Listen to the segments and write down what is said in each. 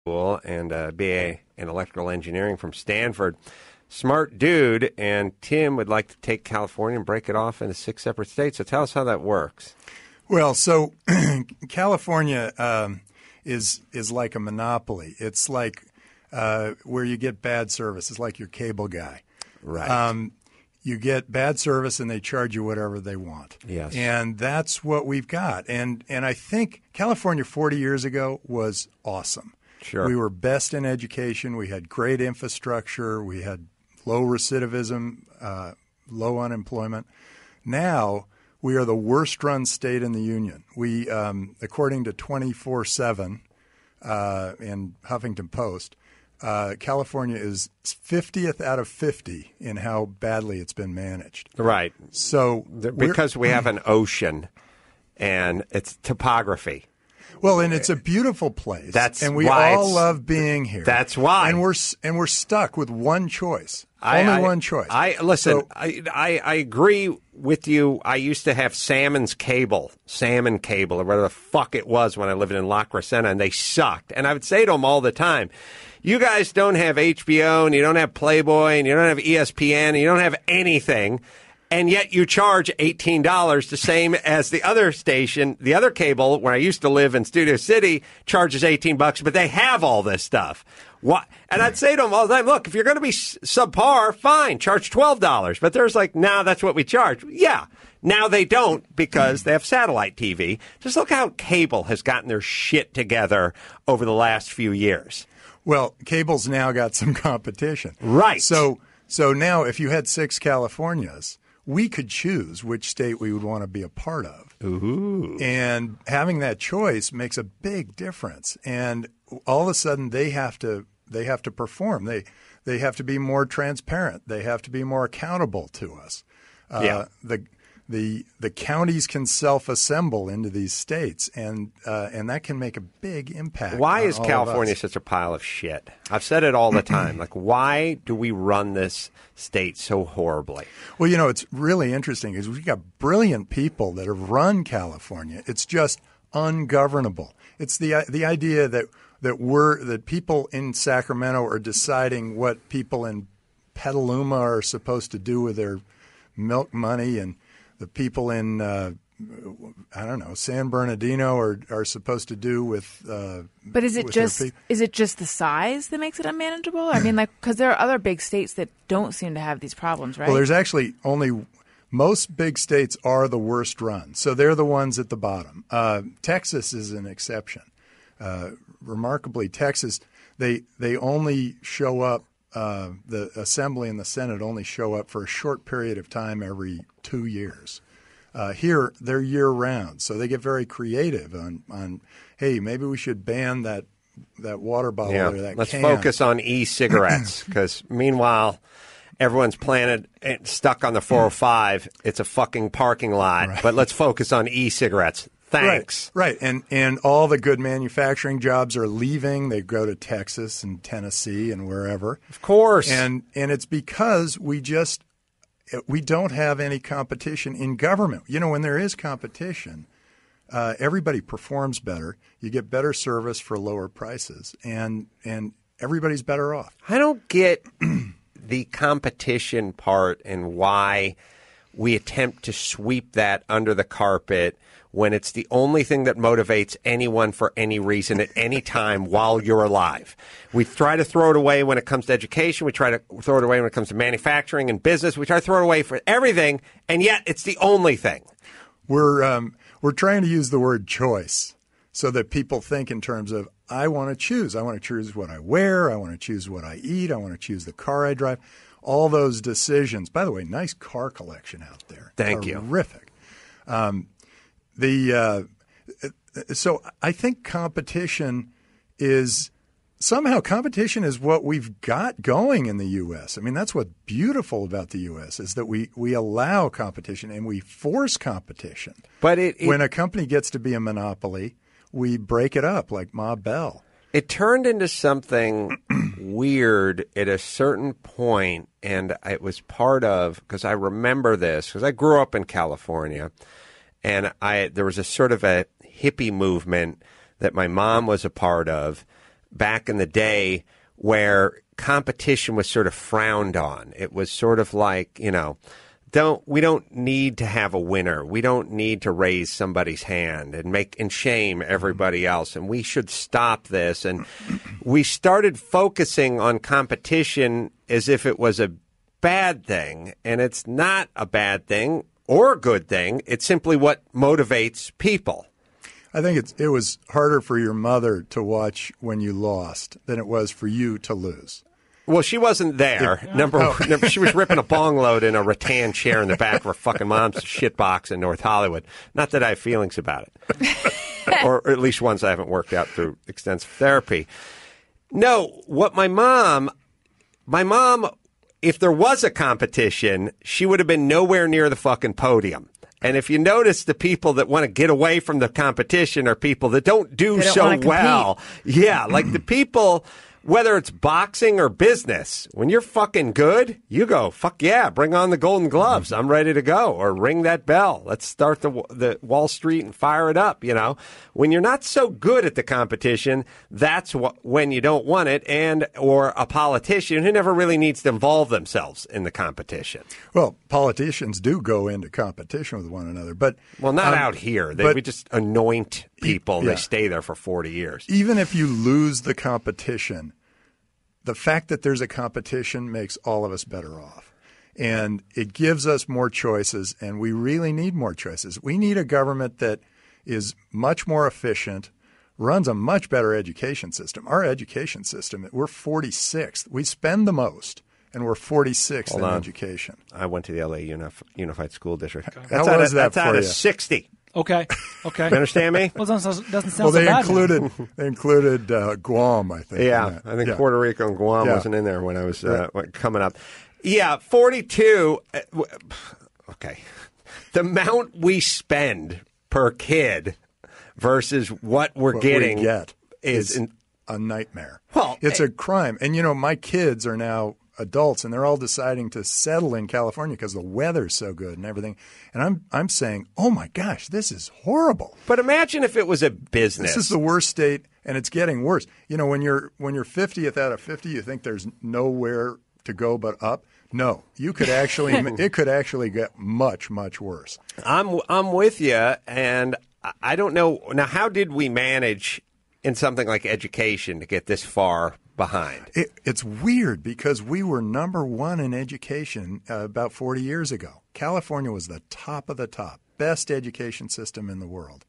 School and BA in electrical engineering from Stanford. Smart dude, and Tim would like to take California and break it off into 6 separate states. So tell us how that works. Well, so California is like a monopoly. It's like where you get bad service. It's like your cable guy. Right. You get bad service and they charge you whatever they want. Yes. And that's what we've got. And I think California 40 years ago was awesome. Sure. We were best in education. We had great infrastructure. We had low recidivism, low unemployment. Now we are the worst-run state in the union. We, according to 24/7 and Huffington Post, California is 50th out of 50 in how badly it's been managed. Right. So because we have an ocean and it's topography. Well, and it's a beautiful place. And we all love being here. That's why. And we're stuck with one choice. Only one choice. I agree with you. I used to have salmon cable, or whatever the fuck it was when I lived in La Crescenta, and they sucked. And I would say to them all the time, you guys don't have HBO, and you don't have Playboy, and you don't have ESPN, and you don't have anything. And yet you charge $18, the same as the other station, the other cable, where I used to live in Studio City, charges $18, but they have all this stuff. What? And I'd say to them all the time, look, if you're going to be subpar, fine, charge $12. But there's like, nah, that's what we charge. Yeah. Now they don't because they have satellite TV. Just look how cable has gotten their shit together over the last few years. Well, cable's now got some competition. Right. So now if you had 6 Californias, we could choose which state we would want to be a part of. Ooh. And having that choice makes a big difference. And all of a sudden they have to perform. They have to be more transparent. They have to be more accountable to us. The counties can self-assemble into these states, and that can make a big impact. Why is California such a pile of shit? I've said it all the time. Like, why do we run this state so horribly? Well, it's really interesting because we've got brilliant people that have run California. It's just ungovernable. It's the idea that people in Sacramento are deciding what people in Petaluma are supposed to do with their milk money, and the people in San Bernardino are supposed to do with. But is it just the size that makes it unmanageable? I mean, because there are other big states that don't seem to have these problems, right? Well, there's actually only most big states are the worst run, so they're the ones at the bottom. Texas is an exception. Remarkably, Texas they only show up. The Assembly and the Senate only show up for a short period of time every 2 years. Here, they're year-round, so they get very creative on hey, maybe we should ban that water bottle or that let's can. Focus on e-cigarettes, because meanwhile, everyone's stuck on the 405. It's a fucking parking lot, right. But let's focus on e-cigarettes. Thanks. Right. And all the good manufacturing jobs are leaving. They go to Texas and Tennessee and wherever. Of course. And it's because we don't have any competition in government. When there is competition, everybody performs better. You get better service for lower prices, and everybody's better off. I don't get the competition part and why we attempt to sweep that under the carpet when it's the only thing that motivates anyone for any reason at any time while you're alive. We try to throw it away when it comes to education. We try to throw it away when it comes to manufacturing and business. We try to throw it away for everything, and yet it's the only thing. We're trying to use the word choice so that people think in terms of, I want to choose. I want to choose what I wear. I want to choose what I eat. I want to choose the car I drive. All those decisions. By the way, nice car collection out there. Thank you. Terrific. So I think competition is what we've got going in the U.S. I mean, that's what's beautiful about the U.S. is that we allow competition and we force competition. But when a company gets to be a monopoly, we break it up like Ma Bell. It turned into something weird at a certain point, and it was part of, because I remember this, because I grew up in California, and there was a sort of a hippie movement that my mom was a part of back in the day where competition was sort of frowned on. It was sort of like, we don't need to have a winner. We don't need to raise somebody's hand and shame everybody else. And we should stop this. And we started focusing on competition as if it was a bad thing. And it's not a bad thing or a good thing. It's simply what motivates people. I think it was harder for your mother to watch when you lost than it was for you to lose. Well, she wasn't there. Number, she was ripping a bong load in a rattan chair in the back of her fucking mom's shitbox in North Hollywood. Not that I have feelings about it. Or at least ones I haven't worked out through extensive therapy. No, what my mom, if there was a competition, she would have been nowhere near the fucking podium. And if you notice, the people that want to get away from the competition are people that don't do so well. Yeah, like the people, whether it's boxing or business, when you're fucking good, you go, fuck yeah, bring on the Golden Gloves. I'm ready to go. Or ring that bell. Let's start the Wall Street and fire it up, When you're not so good at the competition, that's when you don't want it, or a politician who never really needs to involve themselves in the competition. Well, politicians do go into competition with one another, but... Well, not out here. We just anoint people and they stay there for 40 years. Even if you lose the competition, the fact that there's a competition makes all of us better off. And it gives us more choices, and we really need more choices. We need a government that is much more efficient, runs a much better education system. Our education system, we're 46th. We spend the most, and we're 46th in education. I went to the L.A. Unified School District. How was that for you? That's out of 60. Okay. You understand me? Well, it doesn't sound well, so bad. They included Guam, I think. Yeah, I think Puerto Rico and Guam wasn't in there when I was coming up. Yeah, 42. Okay. The amount we spend per kid versus what we're getting we get is a nightmare. Well, it's a crime. And, my kids are now adults, and they're all deciding to settle in California because the weather's so good and everything. And I'm saying, oh my gosh, this is horrible. But imagine if it was a business. This is the worst state, and it's getting worse. When you're 50th out of 50, you think there's nowhere to go but up. No, you could actually it could actually get much, much worse. I'm with you, and I don't know now. How did we manage in something like education to get this far behind? It's weird because we were number one in education about 40 years ago. California was the top of the top, best education system in the world.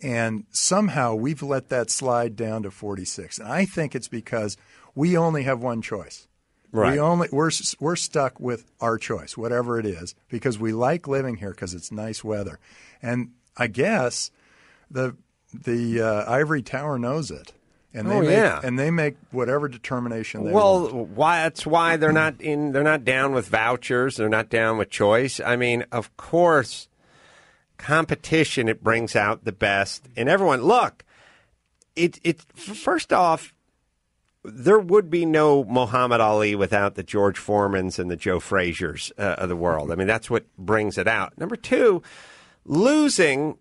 And somehow we've let that slide down to 46. And I think it's because we only have one choice. Right. We're stuck with our choice, whatever it is, because we like living here because it's nice weather. And I guess the ivory tower knows it. And they make whatever determination they want. Well, that's why they're not down with vouchers. They're not down with choice. I mean, of course, competition, it brings out the best in everyone. Look, first off, there would be no Muhammad Ali without the George Foremans and the Joe Frazier's of the world. I mean, that's what brings it out. Number two, losing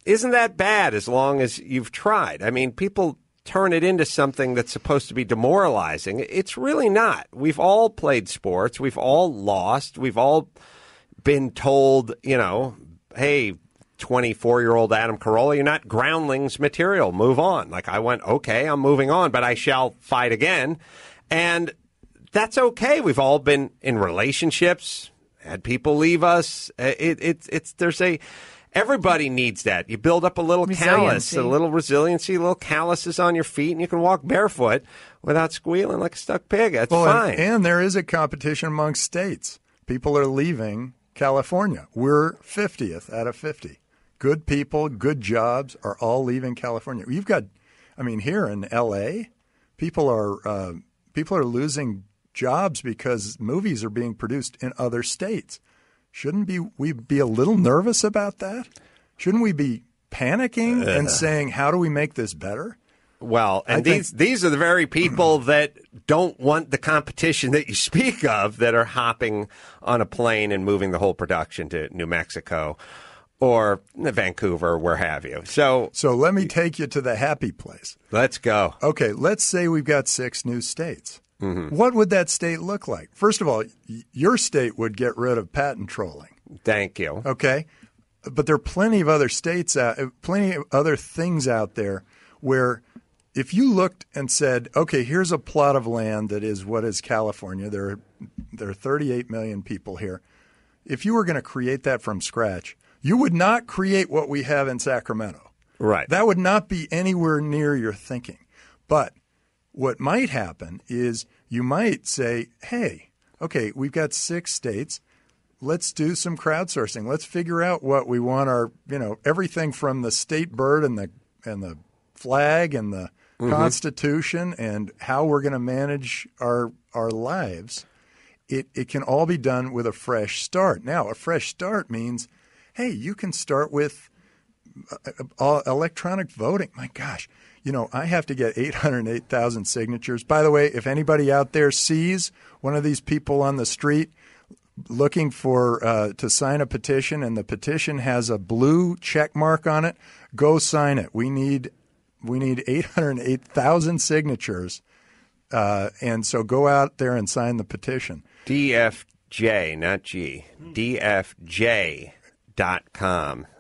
isn't that bad as long as you've tried. I mean, people turn it into something that's supposed to be demoralizing. It's really not. We've all played sports. We've all lost. We've all been told, hey, 24-year-old Adam Carolla, you're not Groundlings material. Move on. Like I went, okay, I'm moving on, but I shall fight again. And that's okay. We've all been in relationships, had people leave us. Everybody needs that. You build up a little callus, a little resiliency, a little calluses on your feet, and you can walk barefoot without squealing like a stuck pig. That's fine. And there is a competition amongst states. People are leaving California. We're 50th out of 50. Good people, good jobs are all leaving California. You've got, here in L.A., people are losing jobs because movies are being produced in other states. Shouldn't we be a little nervous about that? Shouldn't we be panicking and saying, how do we make this better? Well, and these are the very people that don't want the competition that you speak of, that are hopping on a plane and moving the whole production to New Mexico or Vancouver, or where have you. So let me take you to the happy place. Let's go. Okay, let's say we've got 6 new states. Mm-hmm. What would that state look like? First of all, your state would get rid of patent trolling. Thank you. Okay, but there are plenty of other states, plenty of other things out there where if you looked and said, okay, here's a plot of land that is what is California. There are 38 million people here. If you were going to create that from scratch, you would not create what we have in Sacramento. Right. That would not be anywhere near your thinking. But what might happen is you might say, hey, okay, we've got 6 states. Let's do some crowdsourcing. Let's figure out what we want our, everything from the state bird and the flag and the Constitution and how we're going to manage our lives. It can all be done with a fresh start. Now, a fresh start means, hey, you can start with electronic voting. My gosh, I have to get 808,000 signatures. By the way, if anybody out there sees one of these people on the street looking for to sign a petition and the petition has a blue check mark on it, go sign it. We need 808,000 signatures, and so go out there and sign the petition. DFJ, not G. DFJ.com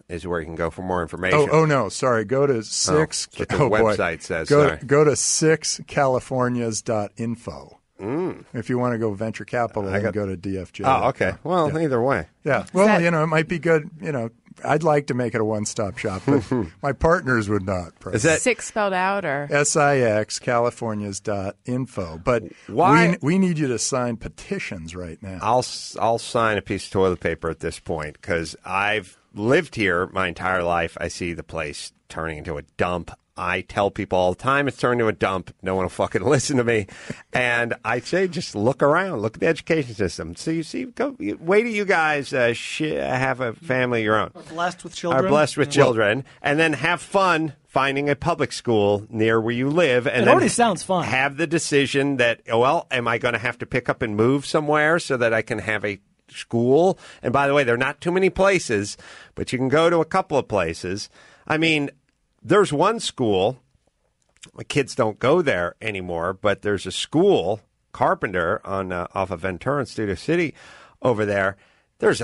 is where you can go for more information. Oh no, sorry. Go to 6. What the website says. Go to 6californias.info. If you want to go venture capital, then go to DFJ. Oh, okay. Well, either way. Yeah. Well, it might be good. I'd like to make it a one-stop shop, but my partners would not. Is that 6 spelled out or SIX Californias.info? But why we need you to sign petitions right now. I'll sign a piece of toilet paper at this point because I've lived here my entire life. I see the place turning into a dump. I tell people all the time it's turning into a dump. No one will fucking listen to me. And I say just look around. Look at the education system. So you see, wait till you guys have a family of your own. Are blessed with children. And then have fun finding a public school near where you live. And it already sounds fun. Have the decision that, am I going to have to pick up and move somewhere so that I can have a school? And by the way, there are not too many places, but you can go to a couple of places. I mean, there's one school, my kids don't go there anymore, but there's a school, Carpenter, on off of Ventura and Studio City over there. There's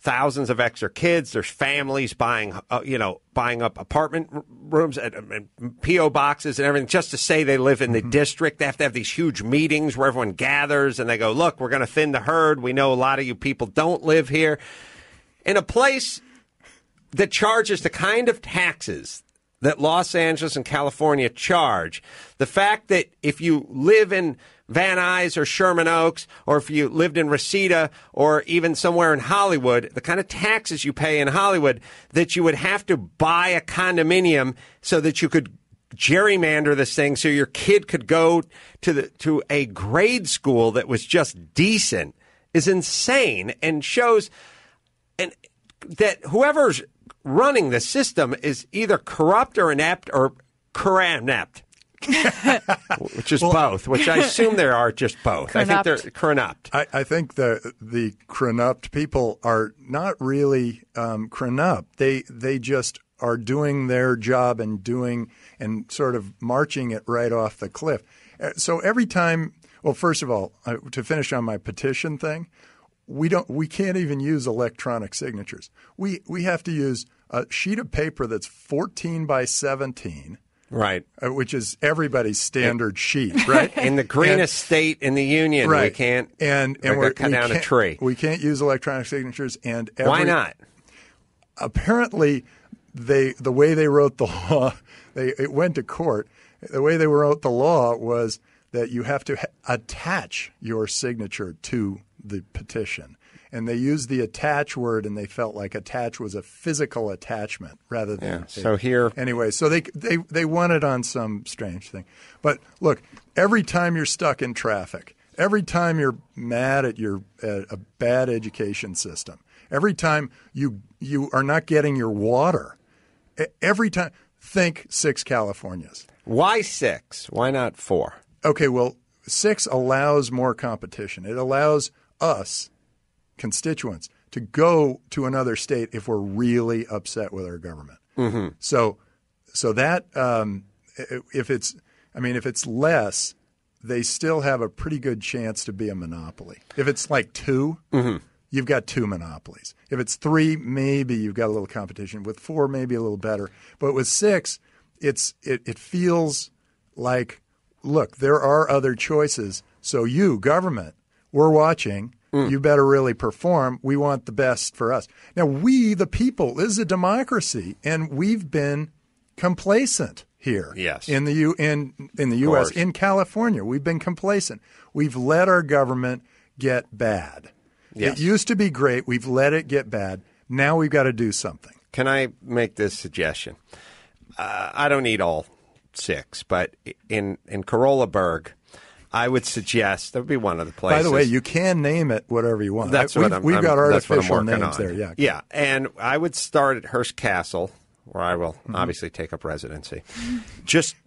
thousands of extra kids. There's families buying up apartment rooms and P.O. boxes and everything just to say they live in the district. They have to have these huge meetings where everyone gathers and they go, look, we're going to thin the herd. We know a lot of you people don't live here. In a place that charges the kind of taxes that Los Angeles and California charge, the fact that if you live in Van Nuys or Sherman Oaks, or if you lived in Reseda or even somewhere in Hollywood, the kind of taxes you pay in Hollywood, that you would have to buy a condominium so that you could gerrymander this thing so your kid could go to a grade school that was just decent, is insane and shows that whoever's running the system is either corrupt or inept or corrupt, which is both, which I assume there are just both. Corrupt. I think they're corrupt. I think the corrupt people are not really corrupt. They just are doing their job and sort of marching it right off the cliff. So every time, well, first of all, to finish on my petition thing, we can't even use electronic signatures. We have to use a sheet of paper that's 14 by 17. Right. Which is everybody's standard sheet, right? In the greenest state in the union, right. We can't we're cut down a tree. We can't use electronic signatures. And why not? Apparently, the way they wrote the law, it went to court. The way they wrote the law was that you have to attach your signature to the petition. And they used the attach word, and they felt like attach was a physical attachment rather than anyway. So they won it on some strange thing. But look, every time you're stuck in traffic, every time you're mad at a bad education system, every time you are not getting your water, every time think 6 Californias. Why 6? Why not 4? Okay, well, 6 allows more competition. It allows us, constituents, to go to another state if we're really upset with our government. Mm-hmm. So that if it's less, they still have a pretty good chance to be a monopoly. If it's like 2, you've got 2 monopolies. If it's 3, maybe you've got a little competition. With 4, maybe a little better. But with 6, it feels like, look, there are other choices. So you, government, we're watching. You better really perform. We want the best for us. Now, we, the people, this is a democracy, and we've been complacent here. Yes. In the U.S., in California, we've been complacent. We've let our government get bad. Yes. It used to be great. We've let it get bad. Now we've got to do something. Can I make this suggestion? I don't need all 6, but in Carolla, I would suggest that would be one of the places. By the way, you can name it whatever you want. We've got artificial names there. Yeah. Yeah, and I would start at Hearst Castle, where I will obviously take up residency.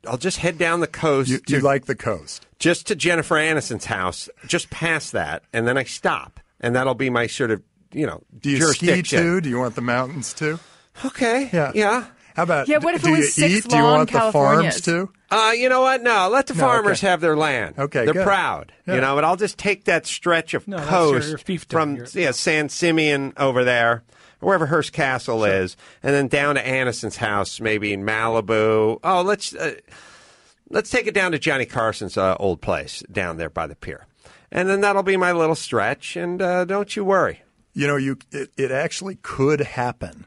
I'll just head down the coast. You like the coast? Just to Jennifer Aniston's house, just past that, and then I stop, and that'll be my sort of Do you jurisdiction. ski too? Do you want the mountains too? Okay. Yeah. How about what if do it was you 6 eat? Do you want the Californias? farms too? You know what? No, let the farmers okay. have their land. Okay, they're good. proud. Yeah. But I'll just take that stretch of that's coast your fiefdom. from San Simeon over there, wherever Hearst Castle is, and then down to Aniston's house, maybe in Malibu. Oh, let's take it down to Johnny Carson's old place down there by the pier, and then that'll be my little stretch. And don't you worry. It actually could happen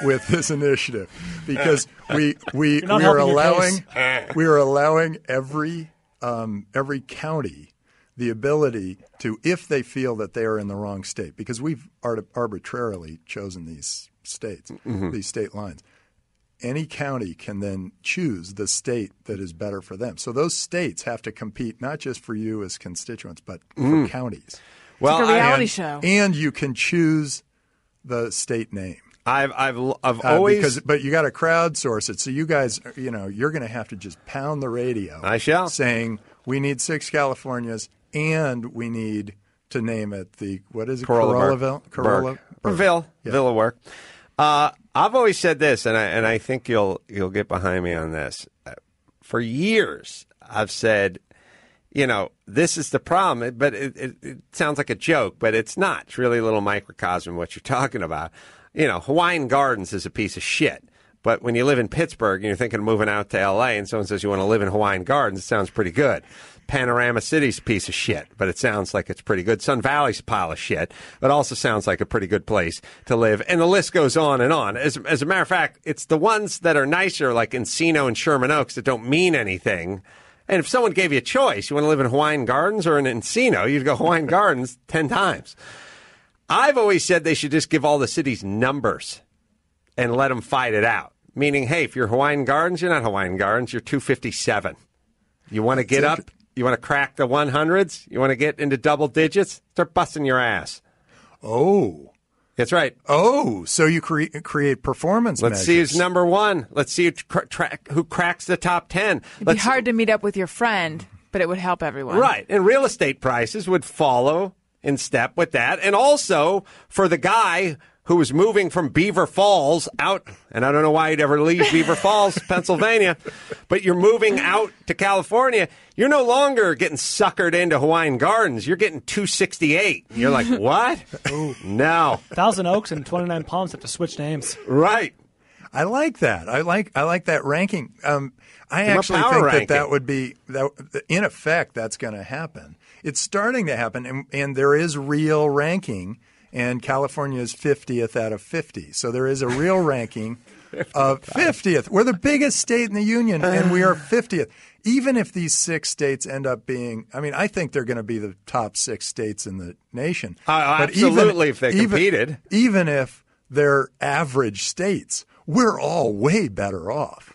with this initiative because we are allowing every county the ability to, if they feel that they are in the wrong state, because we've arbitrarily chosen these states, these state lines. Any county can then choose the state that is better for them. So those states have to compete not just for you as constituents, but for counties. Well, like a reality show. And you can choose the state name. I've always but you got to crowdsource it. So you guys, you're going to have to just pound the radio. I shall. Saying we need 6 Californias and we need to name it what is it? Carolla. Ville will work. I've always said this, and I think you'll get behind me on this. For years, I've said, this is the problem, but it sounds like a joke, but it's not. It's really a little microcosm of what you're talking about. Hawaiian Gardens is a piece of shit. But when you live in Pittsburgh and you're thinking of moving out to L.A. and someone says you want to live in Hawaiian Gardens, it sounds pretty good. Panorama City's a piece of shit, but it sounds like it's pretty good. Sun Valley's a pile of shit, but also sounds like a pretty good place to live. And the list goes on and on. As a matter of fact, it's the ones that are nicer, like Encino and Sherman Oaks, that don't mean anything. And if someone gave you a choice, you want to live in Hawaiian Gardens or in Encino, you'd go Hawaiian Gardens 10 times. I've always said they should just give all the cities numbers and let them fight it out. Meaning, hey, if you're Hawaiian Gardens, you're not Hawaiian Gardens, you're 257. You want to get up, you want to crack the 100s, you want to get into double digits, start busting your ass. Oh. That's right. Oh, so you create performance Let's measures. see who's number one. Let's see who cracks the top 10. It'd be hard to meet up with your friend, but it would help everyone. Right. And real estate prices would follow in step with that. And also for the guy who was moving from Beaver Falls out, and I don't know why you'd ever leave Beaver Falls, Pennsylvania, but you're moving out to California. You're no longer getting suckered into Hawaiian Gardens. You're getting 268. You're like, what? No. Thousand Oaks and 29 Palms have to switch names. Right. I like that. I like that ranking. I actually think that would be in effect that's going to happen. It's starting to happen, and there is real ranking. And California is 50th out of 50. So there is a real ranking of 50th. We're the biggest state in the union, and we are 50th. Even if these 6 states end up being – I think they're going to be the top 6 states in the nation. But absolutely, if they competed. Even if they're average states, we're all way better off.